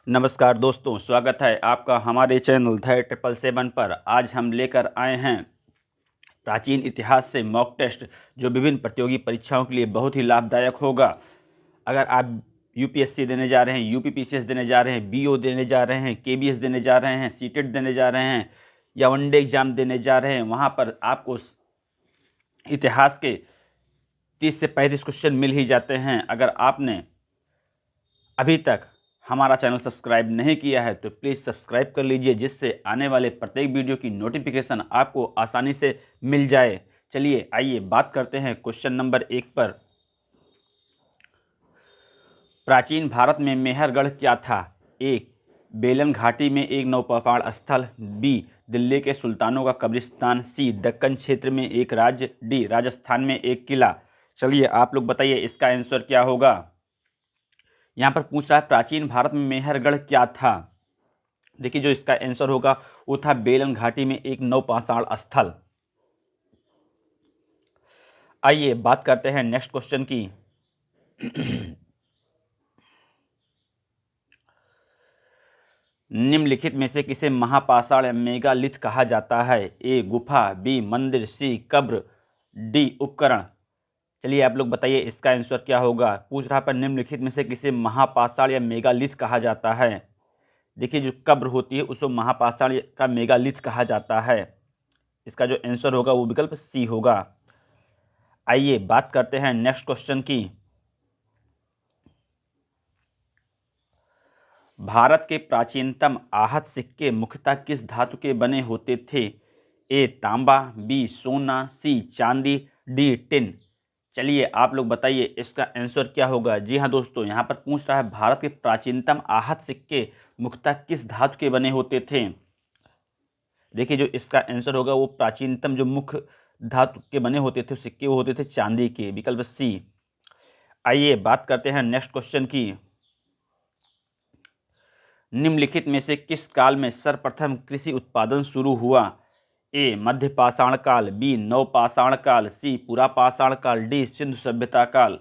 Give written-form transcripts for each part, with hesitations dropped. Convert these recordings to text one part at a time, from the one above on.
नमस्कार दोस्तों, स्वागत है आपका हमारे चैनल ध 777 पर। आज हम लेकर आए हैं प्राचीन इतिहास से मॉक टेस्ट, जो विभिन्न प्रतियोगी परीक्षाओं के लिए बहुत ही लाभदायक होगा। अगर आप यूपीएससी देने जा रहे हैं, यूपीपीसीएस देने जा रहे हैं, बीओ देने जा रहे हैं, केबीएस देने जा रहे हैं, सीटेट देने जा रहे हैं या वनडे एग्जाम देने जा रहे हैं, वहाँ पर आपको इतिहास के 30 से 35 क्वेश्चन मिल ही जाते हैं। अगर आपने अभी तक हमारा चैनल सब्सक्राइब नहीं किया है तो प्लीज़ सब्सक्राइब कर लीजिए, जिससे आने वाले प्रत्येक वीडियो की नोटिफिकेशन आपको आसानी से मिल जाए। चलिए आइए बात करते हैं क्वेश्चन नंबर 1 पर। प्राचीन भारत में मेहरगढ़ क्या था? ए, बेलन घाटी में एक नौपाषाण स्थल। बी, दिल्ली के सुल्तानों का कब्रिस्तान। सी, दक्कन क्षेत्र में एक राज्य। डी, राजस्थान में एक किला। चलिए आप लोग बताइए इसका आंसर क्या होगा। यहाँ पर पूछ रहा है प्राचीन भारत में मेहरगढ़ क्या था। देखिए जो इसका आंसर होगा वो था बेलन घाटी में एक नौपाषाण स्थल। आइए बात करते हैं नेक्स्ट क्वेश्चन की। निम्नलिखित में से किसे महापाषाण या मेगालिथ कहा जाता है? ए, गुफा। बी, मंदिर। सी, कब्र। डी, उपकरण। चलिए आप लोग बताइए इसका आंसर क्या होगा। पूछ रहा पर निम्नलिखित में से किसे महापाषाण या मेगालिथ कहा जाता है। देखिए जो कब्र होती है उसको महापाषाण का मेगालिथ कहा जाता है। इसका जो आंसर होगा वो विकल्प सी होगा। आइए बात करते हैं नेक्स्ट क्वेश्चन की। भारत के प्राचीनतम आहत सिक्के मुख्यतः किस धातु के बने होते थे? ए, तांबा। बी, सोना। सी, चांदी। D, tin. चलिए आप लोग बताइए इसका आंसर क्या होगा। जी हाँ दोस्तों, यहाँ पर पूछ रहा है भारत के प्राचीनतम आहत सिक्के मुख्यतः किस धातु के बने होते थे। देखिए जो इसका आंसर होगा वो प्राचीनतम जो मुख्य धातु के बने होते थे सिक्के वो होते थे चांदी के, विकल्प सी। आइए बात करते हैं नेक्स्ट क्वेश्चन की। निम्नलिखित में से किस काल में सर्वप्रथम कृषि उत्पादन शुरू हुआ? ए, मध्य पाषाण काल। बी, नवपाषाण काल। सी, पुरापाषाण काल। डी, सिंधु सभ्यता काल।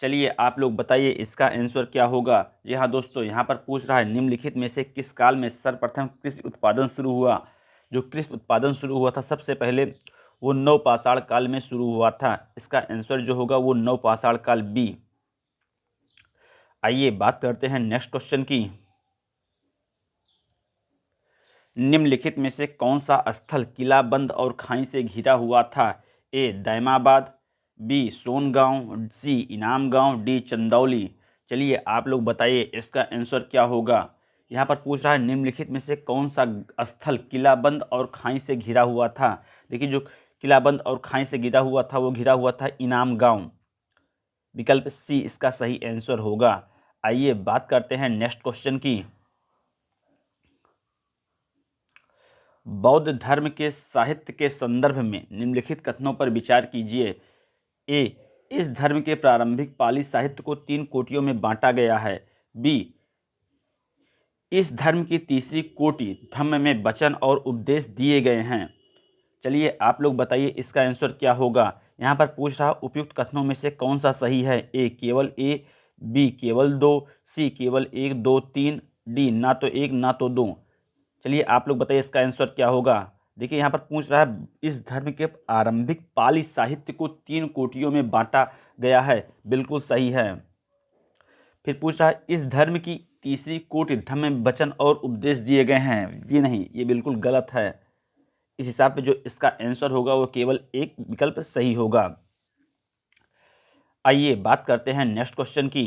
चलिए आप लोग बताइए इसका आंसर क्या होगा। जी हाँ दोस्तों, यहाँ पर पूछ रहा है निम्नलिखित में से किस काल में सर्वप्रथम कृषि उत्पादन शुरू हुआ। जो कृषि उत्पादन शुरू हुआ था सबसे पहले वो नवपाषाण काल में शुरू हुआ था। इसका आंसर जो होगा वो नवपाषाण काल, बी। आइए बात करते हैं नेक्स्ट क्वेश्चन की। निम्नलिखित में से कौन सा स्थल किलाबंद और खाई से घिरा हुआ था? ए, दैमाबाद। बी, सोनगांव। सी, इनाम गांव। डी, चंदौली। चलिए आप लोग बताइए इसका आंसर क्या होगा। यहाँ पर पूछ रहा है निम्नलिखित में से कौन सा स्थल किलाबंद और खाई से घिरा हुआ था। देखिए जो किलाबंद और खाई से घिरा हुआ था वो घिरा हुआ था इनाम गांव, विकल्प सी इसका सही आंसर होगा। आइए बात करते हैं नेक्स्ट क्वेश्चन की। बौद्ध धर्म के साहित्य के संदर्भ में निम्नलिखित कथनों पर विचार कीजिए। ए, इस धर्म के प्रारंभिक पाली साहित्य को 3 कोटियों में बांटा गया है। बी, इस धर्म की तीसरी कोटि धम्म में वचन और उपदेश दिए गए हैं। चलिए आप लोग बताइए इसका आंसर क्या होगा। यहाँ पर पूछ रहा उपयुक्त कथनों में से कौन सा सही है। ए, केवल ए। बी, केवल 2। सी, केवल 1, 2, 3। डी, ना तो 1 ना तो 2। चलिए आप लोग बताइए इसका आंसर क्या होगा। देखिए यहाँ पर पूछ रहा है इस धर्म के आरंभिक पाली साहित्य को 3 कोटियों में बांटा गया है, बिल्कुल सही है। फिर पूछ रहा है इस धर्म की तीसरी कोटि धम्म में वचन और उपदेश दिए गए हैं। जी नहीं, ये बिल्कुल गलत है। इस हिसाब से जो इसका आंसर होगा वो केवल एक विकल्प सही होगा। आइए बात करते हैं नेक्स्ट क्वेश्चन की।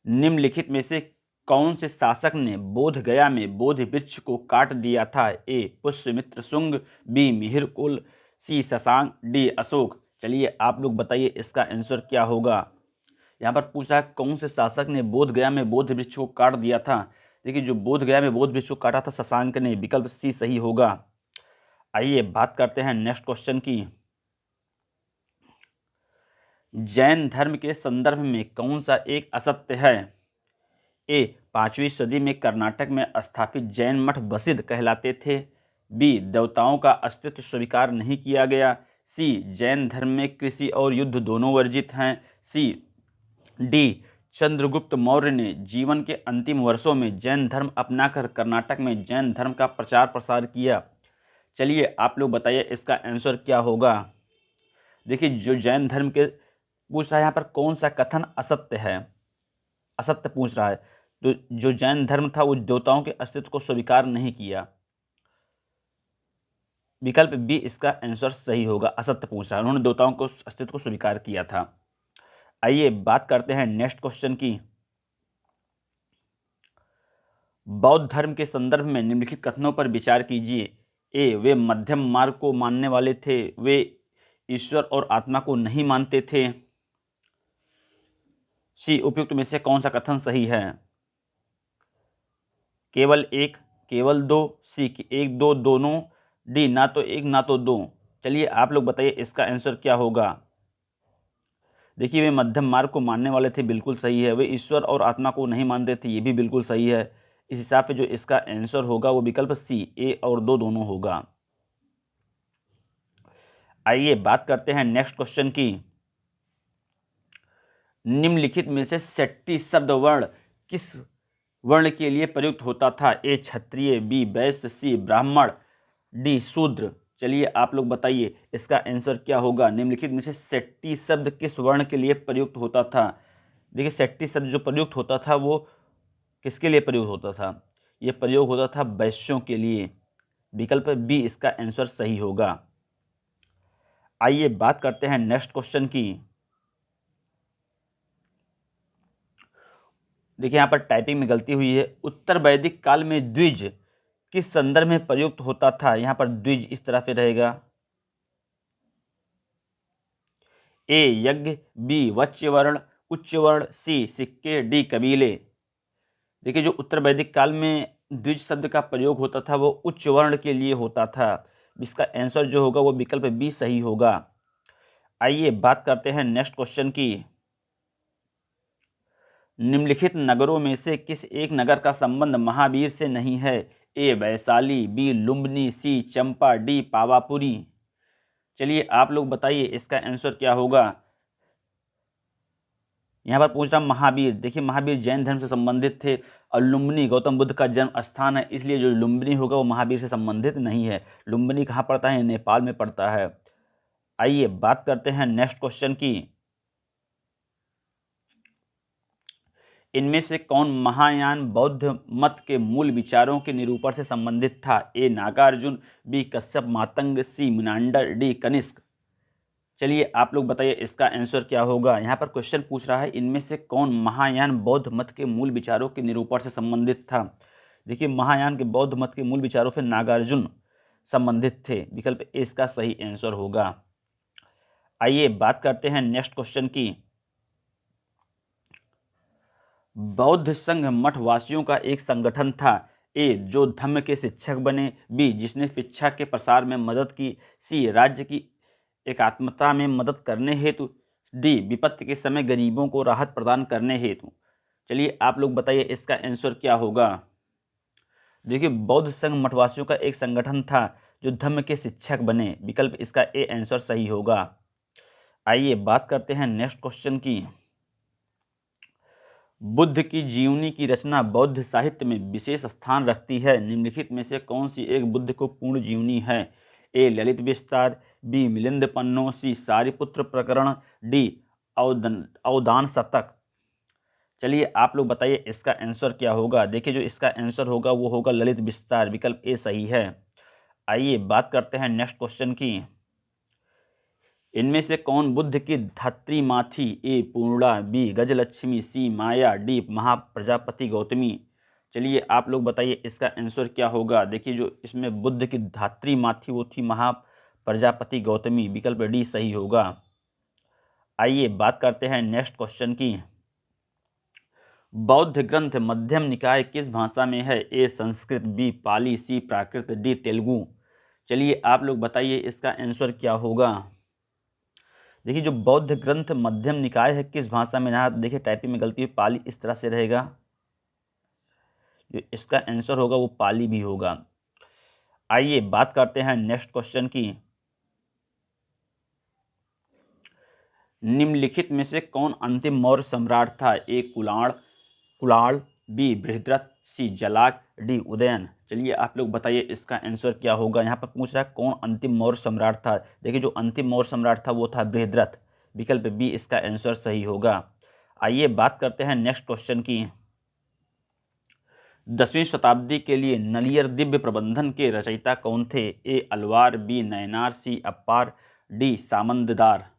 निम्नलिखित में से कौन से शासक ने बोध गया में बोधि वृक्ष को काट दिया था? ए, पुष्यमित्र शुंग। बी, मिहिरकुल। सी, शशांक। डी, अशोक। चलिए आप लोग बताइए इसका आंसर क्या होगा। यहाँ पर पूछा है कौन से शासक ने बोध गया में बोधि वृक्ष को काट दिया था। देखिए जो बोध गया में बोधि वृक्ष को काटा था शशांक ने, विकल्प सी सही होगा। आइए बात करते हैं नेक्स्ट क्वेश्चन की। जैन धर्म के संदर्भ में कौन सा एक असत्य है? ए, 5वीं सदी में कर्नाटक में स्थापित जैन मठ बसिद कहलाते थे। बी, देवताओं का अस्तित्व स्वीकार नहीं किया गया। सी, जैन धर्म में कृषि और युद्ध दोनों वर्जित हैं। सी, डी, चंद्रगुप्त मौर्य ने जीवन के अंतिम वर्षों में जैन धर्म अपनाकर कर्नाटक में जैन धर्म का प्रचार प्रसार किया। चलिए आप लोग बताइए इसका आंसर क्या होगा। देखिए जो जैन धर्म के पूछ रहा है यहाँ पर कौन सा कथन असत्य है, असत्य पूछ रहा है। तो जो जैन धर्म था वो देवताओं के अस्तित्व को स्वीकार नहीं किया। विकल्प बी इसका आंसर सही होगा। असत्य पूछ रहा है, उन्होंने देवताओं को अस्तित्व को स्वीकार किया था। आइए बात करते हैं नेक्स्ट क्वेश्चन की। बौद्ध धर्म के संदर्भ में निम्नलिखित कथनों पर विचार कीजिए। ए, वे मध्यम मार्ग को मानने वाले थे। वे ईश्वर और आत्मा को नहीं मानते थे। सी, उपयुक्त में से कौन सा कथन सही है। केवल एक, केवल दो, सी एक दो दोनों, डी ना तो एक ना तो दो। चलिए आप लोग बताइए इसका आंसर क्या होगा। देखिए वे मध्यम मार्ग को मानने वाले थे, बिल्कुल सही है। वे ईश्वर और आत्मा को नहीं मानते थे, ये भी बिल्कुल सही है। इस हिसाब से जो इसका आंसर होगा वो विकल्प सी, ए और दो दोनों होगा। आइए बात करते हैं नेक्स्ट क्वेश्चन की। निम्नलिखित में से सेट्टी शब्द वर्ण किस वर्ण के लिए प्रयुक्त होता था। ए क्षत्रिय, बी वैश्य, सी ब्राह्मण, डी शूद्र। चलिए आप लोग बताइए इसका आंसर क्या होगा। निम्नलिखित में से सेट्टी शब्द किस वर्ण के लिए प्रयुक्त होता था। देखिए सेट्टी शब्द जो प्रयुक्त होता था वो किसके लिए प्रयुक्त होता था। ये प्रयोग होता था वैश्यों के लिए। विकल्प बी इसका आंसर सही होगा। आइए बात करते हैं नेक्स्ट क्वेश्चन की। देखिए यहाँ पर टाइपिंग में गलती हुई है। उत्तर वैदिक काल में द्विज किस संदर्भ में प्रयुक्त होता था। यहाँ पर द्विज इस तरह से रहेगा। ए यज्ञ, बी वच्य वर्ण, उच्च वर्ण, सी सिक्के, डी कबीले। देखिए जो उत्तर वैदिक काल में द्विज शब्द का प्रयोग होता था वो उच्च वर्ण के लिए होता था। इसका आंसर जो होगा वो विकल्प बी सही होगा। आइए बात करते हैं नेक्स्ट क्वेश्चन की। निम्नलिखित नगरों में से किस एक नगर का संबंध महावीर से नहीं है। ए वैशाली, बी लुम्बिनी, सी चंपा, डी पावापुरी। चलिए आप लोग बताइए इसका आंसर क्या होगा। यहाँ पर पूछ रहा महावीर। देखिए महावीर जैन धर्म से संबंधित थे और लुम्बिनी गौतम बुद्ध का जन्म स्थान है, इसलिए जो लुम्बिनी होगा वो महावीर से संबंधित नहीं है। लुम्बिनी कहाँ पड़ता है, नेपाल में पड़ता है। आइए बात करते हैं नेक्स्ट क्वेश्चन की। इनमें से कौन महायान बौद्ध मत के मूल विचारों के निरूपण से संबंधित था। ए नागार्जुन, बी कश्यप मातंग, सी मिनांडर, डी कनिष्क। चलिए आप लोग बताइए इसका आंसर क्या होगा। यहाँ पर क्वेश्चन पूछ रहा है इनमें से कौन महायान बौद्ध मत के मूल विचारों के निरूपण से संबंधित था। देखिए महायान के बौद्ध मत के मूल विचारों से नागार्जुन संबंधित थे। विकल्प ए इसका सही आंसर होगा। आइए बात करते हैं नेक्स्ट क्वेश्चन की। बौद्ध संघ मठवासियों का एक संगठन था। ए जो धम्म के शिक्षक बने, बी जिसने शिक्षा के प्रसार में मदद की, सी राज्य की एकात्मता में मदद करने हेतु, डी विपत्ति के समय गरीबों को राहत प्रदान करने हेतु। चलिए आप लोग बताइए इसका आंसर क्या होगा। देखिए बौद्ध संघ मठवासियों का एक संगठन था जो धम्म के शिक्षक बने। विकल्प इसका ए आंसर सही होगा। आइए बात करते हैं नेक्स्ट क्वेश्चन की। बुद्ध की जीवनी की रचना बौद्ध साहित्य में विशेष स्थान रखती है। निम्नलिखित में से कौन सी एक बुद्ध को पूर्ण जीवनी है। ए ललित विस्तार, बी मिलिंद पन्नो, सी सारिपुत्र प्रकरण, डी अवदान शतक। चलिए आप लोग बताइए इसका आंसर क्या होगा। देखिए जो इसका आंसर होगा वो होगा ललित विस्तार। विकल्प ए सही है। आइए बात करते हैं नेक्स्ट क्वेश्चन की। इनमें से कौन बुद्ध की धात्री माँ थी। ए पूर्णा, बी गजलक्ष्मी, सी माया, डी महाप्रजापति गौतमी। चलिए आप लोग बताइए इसका आंसर क्या होगा। देखिए जो इसमें बुद्ध की धात्री माँ थी वो थी महाप्रजापति गौतमी। विकल्प डी सही होगा। आइए बात करते हैं नेक्स्ट क्वेश्चन की। बौद्ध ग्रंथ मध्यम निकाय किस भाषा में है। ए संस्कृत, बी पाली, सी प्राकृत, डी तेलुगु। चलिए आप लोग बताइए इसका आंसर क्या होगा। देखिए जो बौद्ध ग्रंथ मध्यम निकाय है किस भाषा में। यहाँ देखिए टाइपिंग में गलती है, पाली इस तरह से रहेगा। जो इसका आंसर होगा वो पाली भी होगा। आइए बात करते हैं नेक्स्ट क्वेश्चन की। निम्नलिखित में से कौन अंतिम मौर्य सम्राट था? ए कुलाड़, बी बृहद्रथ, सी जलाक, डी उदयन। चलिए आप लोग बताइए इसका आंसर क्या होगा। यहाँ पर पूछ रहा है कौन अंतिम मौर्य सम्राट था। देखिए जो अंतिम मौर्य सम्राट था वो था बृहद्रथ। विकल्प बी इसका आंसर सही होगा। आइए बात करते हैं नेक्स्ट क्वेश्चन की। 10वीं शताब्दी के लिए नलियर दिव्य प्रबंधन के रचयिता कौन थे? ए अलवार, बी नयनार, सी अप्पार, डी सामंतदार।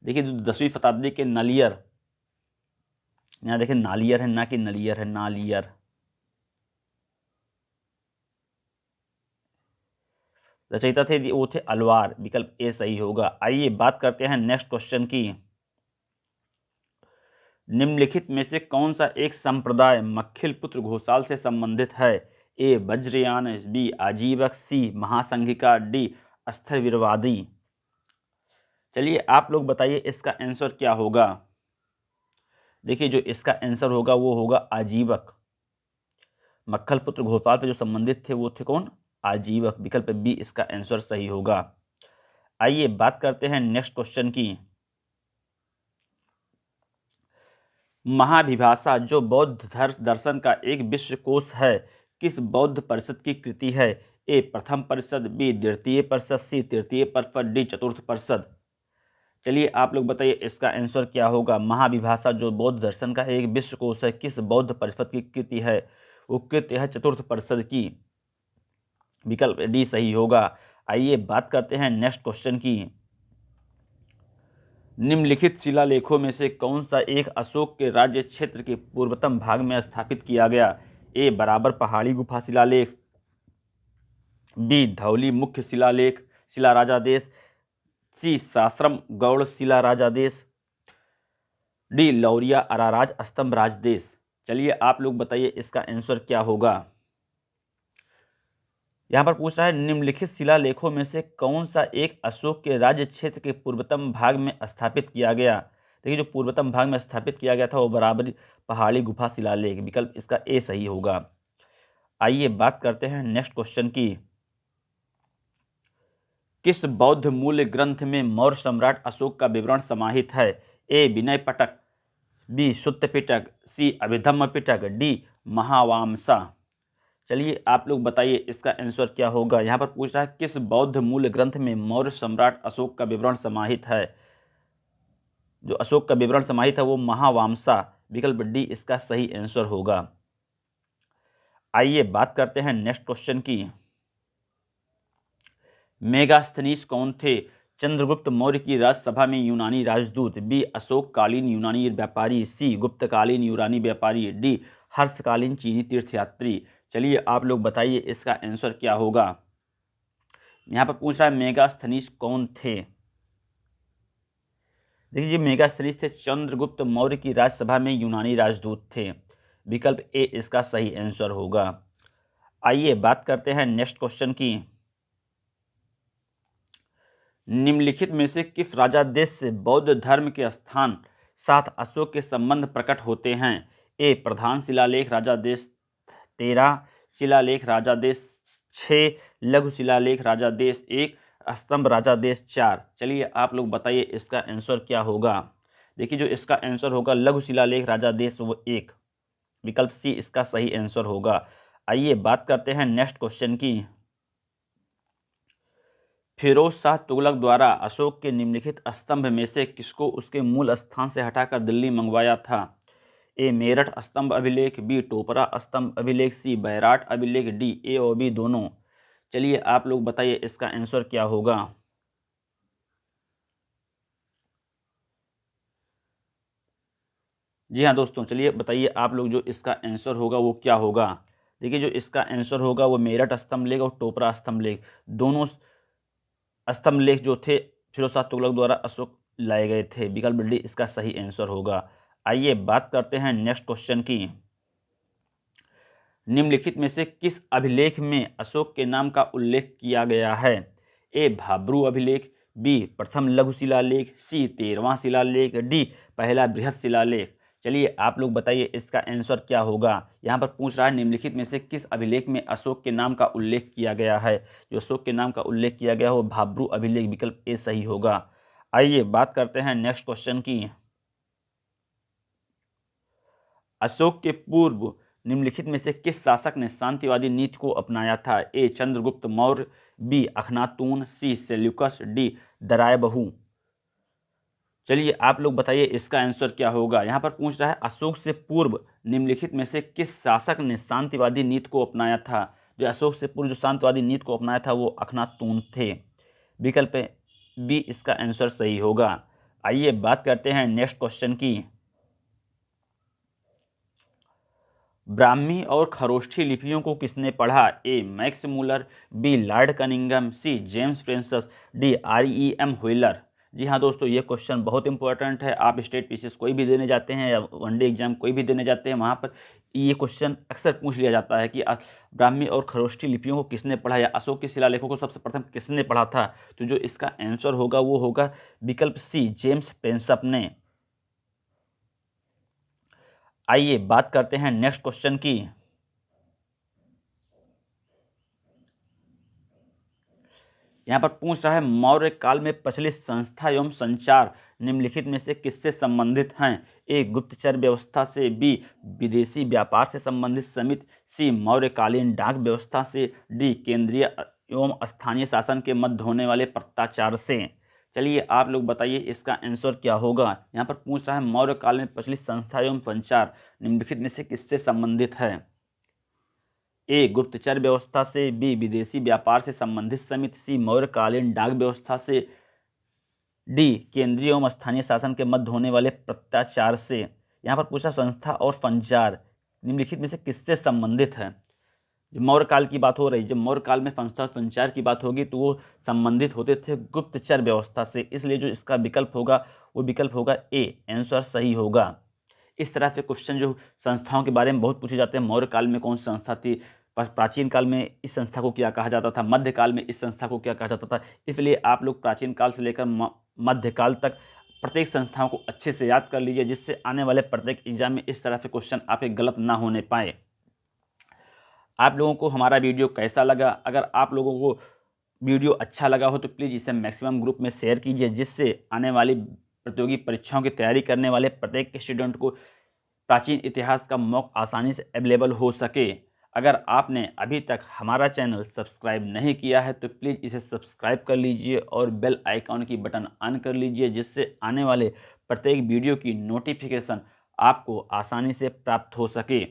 देखिए जो 10वीं शताब्दी के नलियर, यहाँ देखिए नालियर है ना कि नलियर है, नालियर। रचयिता थे वो थे अलवार। विकल्प ए सही होगा। आइए बात करते हैं नेक्स्ट क्वेश्चन की। निम्नलिखित में से कौन सा एक संप्रदाय मक्खिल पुत्र घोषाल से संबंधित है? ए वज्रयान, बी आजीवक, सी महासंघिका, डी स्थविरवादी। चलिए आप लोग बताइए इसका आंसर क्या होगा। देखिए जो इसका आंसर होगा वो होगा आजीवक। मक्खल पुत्र घोषाल से जो संबंधित थे वो थे कौन? आजीवक। विकल्प बी इसका आंसर सही होगा। आइए बात करते हैं नेक्स्ट क्वेश्चन की। महाभिभाषा जो बौद्ध दर्शन का एक विश्वकोश है किस बौद्ध परिषद की कृति है? ए प्रथम परिषद, बी द्वितीय परिषद, सी तृतीय परिषद, डी चतुर्थ परिषद। चलिए आप लोग बताइए इसका आंसर क्या होगा। महाभिभाषा जो बौद्ध दर्शन का एक विश्वकोश है किस बौद्ध परिषद की कृति है? वो कृति है चतुर्थ परिषद की। विकल्प डी सही होगा। आइए बात करते हैं नेक्स्ट क्वेश्चन की। निम्नलिखित शिलालेखों में से कौन सा एक अशोक के राज्य क्षेत्र के पूर्वतम भाग में स्थापित किया गया? ए बराबर पहाड़ी गुफा शिलालेख, बी धौली मुख्य शिलालेख शिलाराजादेश, सी साश्रम गौड़ शिलाराजादेश, डी लौरिया अराराज स्तंभ राजदेश। चलिए आप लोग बताइए इसका आंसर क्या होगा। यहाँ पर पूछ रहा है निम्नलिखित शिलालेखों में से कौन सा एक अशोक के राज्य क्षेत्र के पूर्वतम भाग में स्थापित किया गया? देखिए जो पूर्वतम भाग में स्थापित किया गया था वो बराबरी पहाड़ी गुफा शिलालेख। विकल्प इसका ए सही होगा। आइए बात करते हैं नेक्स्ट क्वेश्चन की। किस बौद्ध मूल ग्रंथ में मौर्य सम्राट अशोक का विवरण समाहित है? ए विनय पिटक, बी सुत्त पिटक, सी अभिधम्म पिटक, डी महावामसा। चलिए आप लोग बताइए इसका आंसर क्या होगा। यहाँ पर पूछ रहा है किस बौद्ध मूल ग्रंथ में मौर्य सम्राट अशोक का विवरण समाहित है? जो अशोक का विवरण समाहित है वो महावामसा। विकल्प डी इसका सही आंसर होगा। आइए बात करते हैं नेक्स्ट क्वेश्चन की। मेगास्थनीज कौन थे? चंद्रगुप्त मौर्य की राजसभा में यूनानी राजदूत, बी अशोककालीन यूनानी व्यापारी, सी गुप्तकालीन यूनानी व्यापारी, डी हर्षकालीन चीनी तीर्थयात्री। चलिए आप लोग बताइए इसका आंसर क्या होगा। यहाँ पर पूछ रहा है मेगास्थनीज कौन थे। देखिए मेगास्थनीज थे चंद्रगुप्त मौर्य की राजसभा में यूनानी राजदूत थे। विकल्प ए इसका सही आंसर होगा। आइए बात करते हैं नेक्स्ट क्वेश्चन की। निम्नलिखित में से किस राजादेश से बौद्ध धर्म के स्थान साथ अशोक के संबंध प्रकट होते हैं? ए प्रधान शिलालेख राजादेश 13, शिलालेख राजादेश 6, लघु शिलालेख राजादेश 1, स्तंभ राजादेश 4। चलिए आप लोग बताइए इसका आंसर क्या होगा। देखिए जो इसका आंसर होगा लघु शिलालेख राजादेश 1। विकल्प सी इसका सही आंसर होगा। आइए बात करते हैं नेक्स्ट क्वेश्चन की। फिरोज शाह तुगलक द्वारा अशोक के निम्नलिखित स्तंभ में से किसको उसके मूल स्थान से हटाकर दिल्ली मंगवाया था? ए मेरठ स्तंभ अभिलेख, बी टोपरा स्तंभ अभिलेख, सी बैराट अभिलेख, डी ए और बी दोनों। चलिए आप लोग बताइए इसका आंसर क्या होगा। जी हाँ दोस्तों, चलिए बताइए आप लोग जो इसका आंसर होगा वो क्या होगा। देखिए जो इसका आंसर होगा वो मेरठ स्तंभ लेख और टोपरा स्तंभ लेख दोनों स्तंभ लेख जो थे फिरोज शाह तुगलक द्वारा अशोक लाए गए थे। विकल्प डी इसका सही आंसर होगा। आइए बात करते हैं नेक्स्ट क्वेश्चन की। निम्नलिखित में से किस अभिलेख में अशोक के नाम का उल्लेख किया गया है? ए भाब्रू अभिलेख, बी प्रथम लघु शिलालेख, सी 13वां शिलालेख, डी पहला बृहद शिलालेख। चलिए आप लोग बताइए इसका आंसर क्या होगा। यहाँ पर पूछ रहा है निम्नलिखित में से किस अभिलेख में अशोक के नाम का उल्लेख किया गया है। जो अशोक के नाम का उल्लेख किया गया हो भाब्रू अभिलेख। विकल्प ए सही होगा। आइए बात करते हैं नेक्स्ट क्वेश्चन की। अशोक के पूर्व निम्नलिखित में से किस शासक ने शांतिवादी नीति को अपनाया था? ए चंद्रगुप्त मौर्य, बी अखनातून, सी सेल्यूकस, डी दरायबहू। चलिए आप लोग बताइए इसका आंसर क्या होगा। यहाँ पर पूछ रहा है अशोक से पूर्व निम्नलिखित में से किस शासक ने शांतिवादी नीति को अपनाया था? जो अशोक से पूर्व जो शांतिवादी नीति को अपनाया था वो अखनातून थे। विकल्प बी इसका आंसर सही होगा। आइए बात करते हैं नेक्स्ट क्वेश्चन की। ब्राह्मी और खरोष्ठी लिपियों को किसने पढ़ा? A Max Muller, B Lord Cunningham, C James Prinsep, D REM Wheeler. जी हाँ दोस्तों, ये क्वेश्चन बहुत इंपॉर्टेंट है। आप स्टेट पीसीएस कोई भी देने जाते हैं या वनडे एग्जाम कोई भी देने जाते हैं, वहाँ पर ये क्वेश्चन अक्सर पूछ लिया जाता है कि ब्राह्मी और खरोष्ठी लिपियों को किसने पढ़ा या अशोक के शिलालेखों को सबसे प्रथम किसने पढ़ा था? तो जो इसका आंसर होगा वो होगा विकल्प सी जेम्स प्रिंसेप ने। आइए बात करते हैं नेक्स्ट क्वेश्चन की। यहाँ पर पूछ रहा है मौर्य काल में प्रचलित संस्था एवं संचार निम्नलिखित में से किससे संबंधित हैं? ए गुप्तचर व्यवस्था से, बी विदेशी व्यापार से संबंधित समिति, सी मौर्यकालीन डाक व्यवस्था से, डी केंद्रीय एवं स्थानीय शासन के मध्य होने वाले पत्राचार से। चलिए आप लोग बताइए इसका आंसर क्या होगा। यहाँ पर पूछ रहा है मौर्य काल में प्रचलित संस्था एवं संचार निम्नलिखित में से किससे संबंधित है? ए गुप्तचर व्यवस्था से, बी विदेशी व्यापार से संबंधित समिति, सी मौर्यकालीन डाक व्यवस्था से, डी केंद्रीय एवं स्थानीय शासन के मध्य होने वाले पत्राचार से। यहाँ पर पूछा संस्था और संचार निम्नलिखित में से किससे संबंधित है। जब मौर्य काल की बात हो रही, जब मौर्य काल में संस्था और संचार की बात होगी तो वो संबंधित होते थे गुप्तचर व्यवस्था से, इसलिए जो इसका विकल्प होगा वो विकल्प होगा ए, आंसर सही होगा। इस तरह से क्वेश्चन जो संस्थाओं के बारे में बहुत पूछे जाते हैं। मौर्य काल में कौन सी संस्था थी, प्राचीन काल में इस संस्था को क्या कहा जाता था, मध्यकाल में इस संस्था को क्या कहा जाता था। इसलिए आप लोग प्राचीन काल से लेकर मध्यकाल तक प्रत्येक संस्थाओं को अच्छे से याद कर लीजिए, जिससे आने वाले प्रत्येक एग्जाम में इस तरह से क्वेश्चन आपके गलत ना होने पाए। आप लोगों को हमारा वीडियो कैसा लगा? अगर आप लोगों को वीडियो अच्छा लगा हो तो प्लीज़ इसे मैक्सिमम ग्रुप में शेयर कीजिए, जिससे आने वाली प्रतियोगी परीक्षाओं की तैयारी करने वाले प्रत्येक स्टूडेंट को प्राचीन इतिहास का मॉक आसानी से अवेलेबल हो सके। अगर आपने अभी तक हमारा चैनल सब्सक्राइब नहीं किया है तो प्लीज़ इसे सब्सक्राइब कर लीजिए और बेल आइकॉन की बटन ऑन कर लीजिए, जिससे आने वाले प्रत्येक वीडियो की नोटिफिकेशन आपको आसानी से प्राप्त हो सके।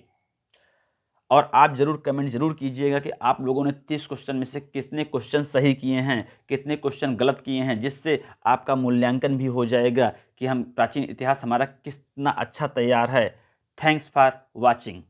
और आप ज़रूर कमेंट ज़रूर कीजिएगा कि आप लोगों ने 30 क्वेश्चन में से कितने क्वेश्चन सही किए हैं, कितने क्वेश्चन गलत किए हैं, जिससे आपका मूल्यांकन भी हो जाएगा कि हम प्राचीन इतिहास हमारा कितना अच्छा तैयार है। Thanks for watching.